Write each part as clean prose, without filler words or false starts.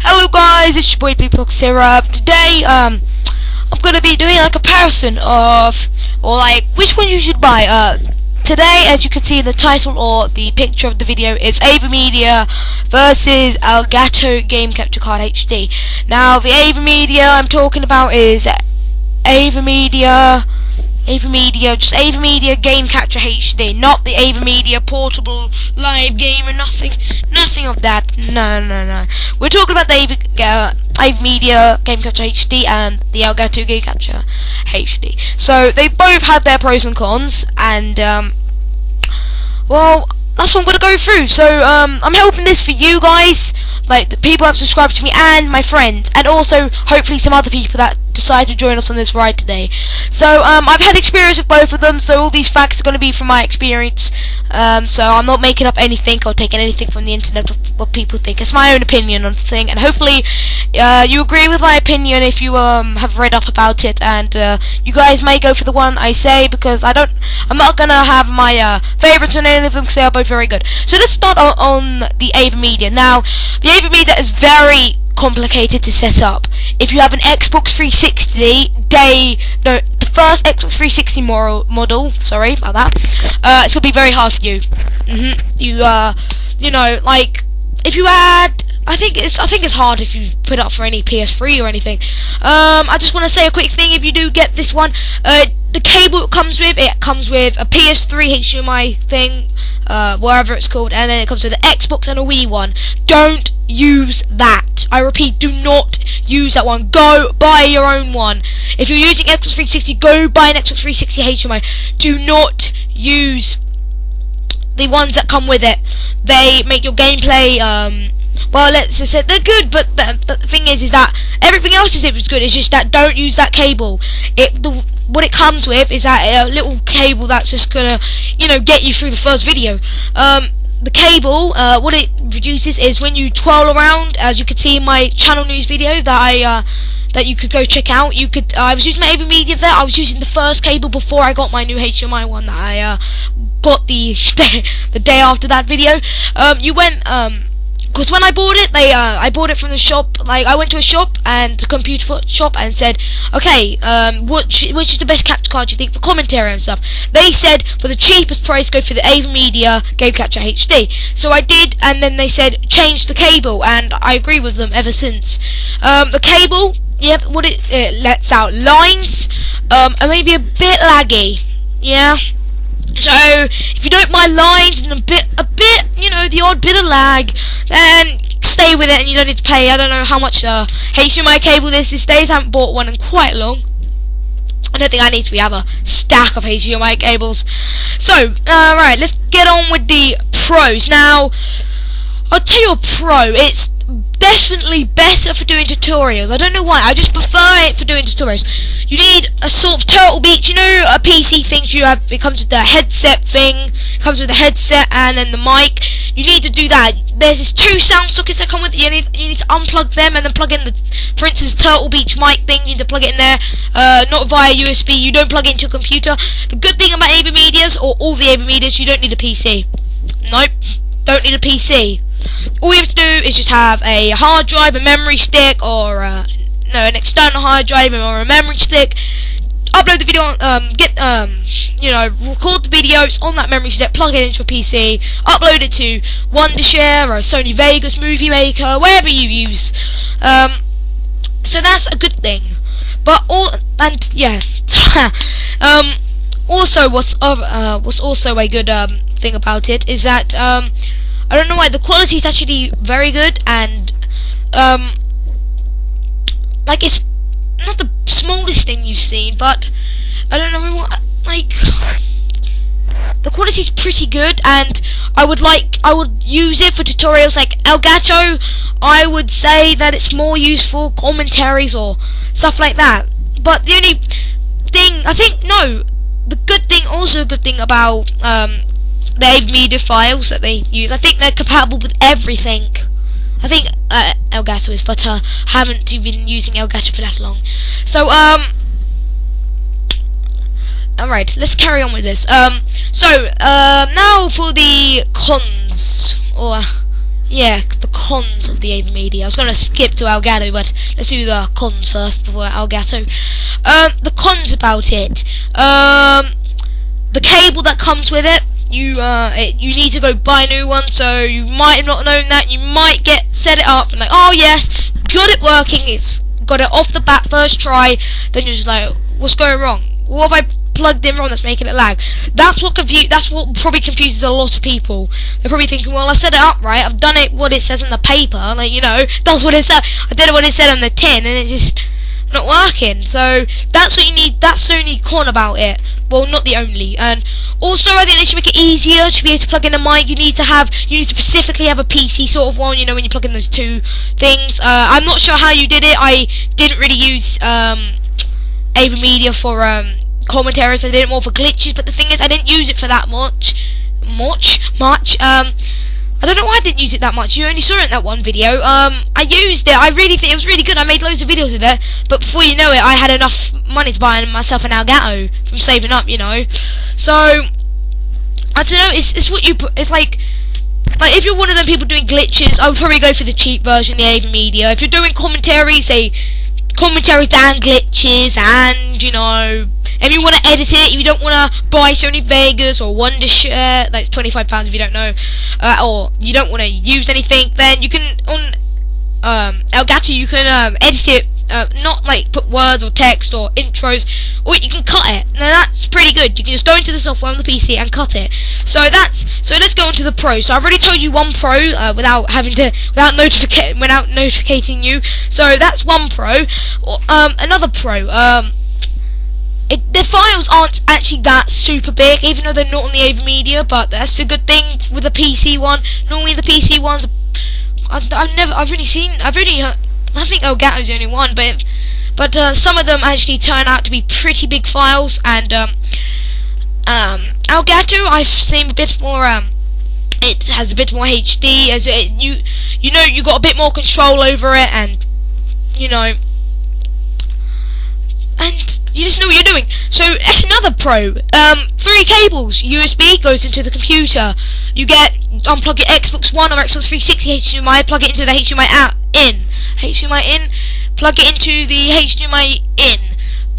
Hello guys, it's your boy Syrup. Today I'm gonna be doing a comparison of which one you should buy. Today, as you can see in the title or the picture of the video, is AverMedia versus Elgato Game Capture Card HD. Now the AverMedia I'm talking about is AverMedia Game Capture HD, not the AverMedia portable live game or nothing of that. No. We're talking about the AverMedia Game Capture HD and the Elgato Game Capture HD. So they both had their pros and cons, and well, that's what I'm gonna go through. So I'm helping this for you guys, like the people who have subscribed to me and my friends, and also hopefully some other people that decide to join us on this ride today. So I've had experience with both of them, so all these facts are going to be from my experience. So I'm not making up anything or taking anything from the internet of what people think. It's my own opinion on the thing, and hopefully you agree with my opinion if you have read up about it, and you guys may go for the one I say, because I'm not gonna have my favorites on any of them because they are both very good. So let's start on the AverMedia. Now the AverMedia is very complicated to set up. If you have an Xbox 360 the first Xbox 360 model, sorry about that, it's gonna be very hard for you. You know, like if you had, I think it's hard if you put it up for any PS3 or anything. I just want to say a quick thing. If you do get this one, the cable it comes with a PS3 HDMI thing, wherever it's called, and then it comes with an Xbox and a Wii one. Don't use that. I repeat, do not use that one. Go buy your own one. If you're using Xbox 360, go buy an Xbox 360 HDMI. Do not use the ones that come with it. They make your gameplay well, let's just say they're good, but the thing is that everything else is good. It's just that don't use that cable. What it comes with is that little cable that's just gonna, get you through the first video. The cable, what it reduces is when you twirl around, as you could see in my channel news video that you could go check out. I was using my AverMedia there. I was using the first cable before I got my new HDMI one that I got the day after that video. Because when I bought it, I bought it from the shop. Like, I went to a shop, and the computer shop, and said, okay, which is the best capture card you think for commentary and stuff? They said for the cheapest price, go for the AverMedia Game Capture HD. So I did, and then they said change the cable, and I agree with them ever since. The cable, yep, what it lets out lines, and maybe a bit laggy, yeah. So if you don't mind lines and a bit, the odd bit of lag, then stay with it, and you don't need to pay. I don't know how much HDMI cable this is. I haven't bought one in quite long. I don't think I need to have a stack of HDMI cables. So right, let's get on with the pros. Now I'll tell you a pro. It's definitely better for doing tutorials. I don't know why, I just prefer it for doing tutorials. You need a sort of Turtle Beach, a PC thing you have. It comes with the headset thing, it comes with the headset and then the mic. You need to do that. There's these two sound sockets that come with it. You need to unplug them and then plug in the, for instance, Turtle Beach mic thing. You need to plug it in there, not via USB. You don't plug it into a computer. The good thing about AverMedias, or all the AverMedias, you don't need a PC. Nope, don't need a PC. All you have to do is just have a hard drive, a memory stick, or an external hard drive or a memory stick. Upload the video, record the videos on that memory stick, plug it into a PC, upload it to Wondershare or Sony Vegas, Movie Maker, wherever you use. So that's a good thing. But also what's also a good thing about it is that I don't know why, the quality is actually very good, and like, it's not the smallest thing you've seen, but I don't know what, like, the quality is pretty good, and I would use it for tutorials. Like Elgato, I would say that it's more useful commentaries or stuff like that. But the only thing, the good thing about the AverMedia files that they use, I think they're compatible with everything. I think Elgato is, but I haven't been using Elgato for that long. So alright, let's carry on with this. Now for the cons, or yeah, the cons of the AverMedia. I was going to skip to Elgato, but let's do the cons first before Elgato. The cons about it. The cable that comes with it. You need to go buy a new one, so you might have not known that. You might set it up and like, oh yes, got it working. It's got it off the bat first try. Then you're just like, what's going wrong? What have I plugged in wrong that's making it lag? That's what probably confuses a lot of people. They're probably thinking, well, I've set it up right, I've done it what it says in the paper, like, you know, that's what it said. I did it what it said on the tin, and it's just not working. So that's what you need. That's the only con about it. Well, not the only. And also, I think they should make it easier to be able to plug in a mic. You need to specifically have a PC sort of one, you know, when you plug in those two things. I'm not sure how you did it. I didn't really use AverMedia for commentaries. I did it more for glitches, but the thing is, I didn't use it for that much. I don't know why I didn't use it that much. You only saw it in that one video. I used it. I really think it was really good. I made loads of videos with it, but before you know it, I had enough money to buy myself an Elgato from saving up, you know. So I don't know. It's what you put. It's like if you're one of them people doing glitches, I would probably go for the cheap version, the AverMedia. If you're doing commentary, say commentaries and glitches, and you know, if you want to edit it, if you don't want to buy Sony Vegas or Wondershare, that's £25 if you don't know, or you don't want to use anything, then you can on Elgato you can edit it, not like put words or text or intros, or you can cut it. Now that's pretty good. You can just go into the software on the PC and cut it. So let's go into the pro. So I've already told you one pro without notificating you. So that's one pro. Another pro. The files aren't actually that super big, even though they're not on the AverMedia. But that's a good thing with the PC one. Normally the PC ones, I think Elgato's the only one, but some of them actually turn out to be pretty big files, and Elgato I've seen a bit more. It has a bit more HD, as you got a bit more control over it, and you know, and you just know what you're doing. So that's another pro. 3 cables. USB goes into the computer. You unplug your Xbox One or Xbox 360 HDMI, plug it into the HDMI in, plug it into the HDMI in.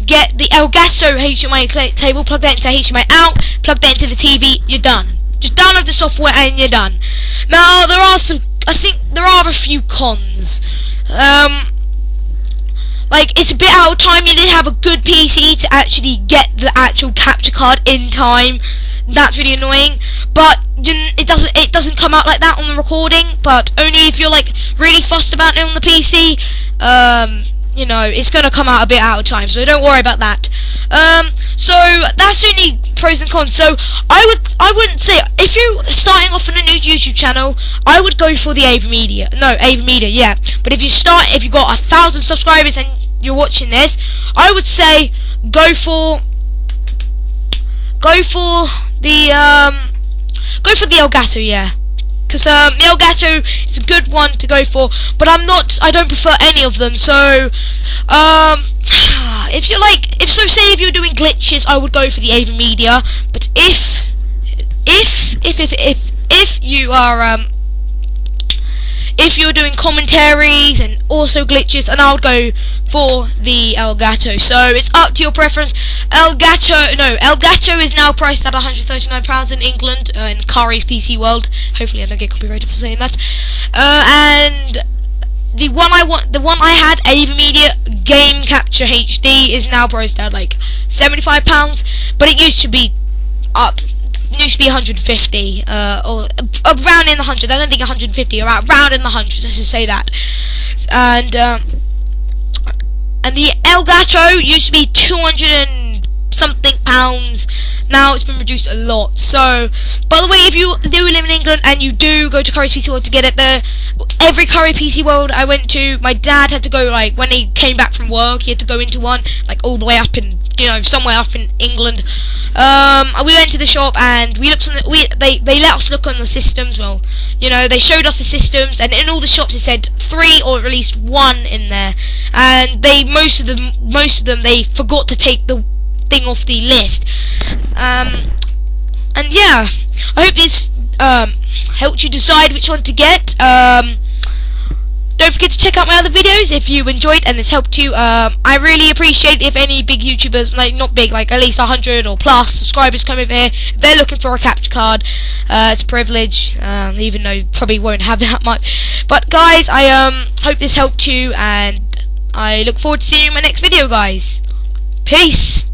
Get the Elgato HDMI cable, plug that into HDMI out, plug that into the TV. You're done. Just download the software and you're done. Now I think there are a few cons. Like, it's a bit out of time. You need to have a good PC to actually get the actual capture card in time. That's really annoying. But it doesn't come out like that on the recording. But only if you're like really fussed about it on the PC. You know, it's gonna come out a bit out of time. So don't worry about that. So that's only pros and cons. So I wouldn't say, if you're starting off on a new YouTube channel, I would go for the AverMedia. No, AverMedia, yeah. But if you've got 1,000 subscribers and you're watching this, I would say go for the Elgato, yeah. Because the Elgato is a good one to go for, but I don't prefer any of them. So if you're doing glitches, I would go for the AverMedia. But if you are if you're doing commentaries and also glitches, and I would go for the Elgato. So it's up to your preference. Elgato is now priced at £139 in England, in Curry's PC World. Hopefully I don't get copyrighted for saying that. And the one I had, AverMedia Game Capture HD, is now priced at like £75, but it used to be 150, or around in the hundreds. I don't think 150, around in the hundreds, let's just say that. And the Elgato used to be 200 and something pounds. Now it's been reduced a lot. So, by the way, if you do live in England and you do go to Curry's PC World to get it there, every Curry PC World I went to, my dad had to go, like, when he came back from work, he had to go into one, like, all the way up in, you know, somewhere up in England. We went to the shop and we looked on they let us look on the systems. Well, you know, they showed us the systems, and in all the shops it said 3 or at least 1 in there, and most of them they forgot to take the thing off the list. And yeah, I hope this helped you decide which one to get. Don't forget to check out my other videos if you enjoyed and this helped you. I really appreciate if any big YouTubers, like not big, like at least 100 or plus subscribers come over here. If they're looking for a capture card, it's a privilege, even though you probably won't have that much. But guys, I hope this helped you, and I look forward to seeing you in my next video, guys. Peace!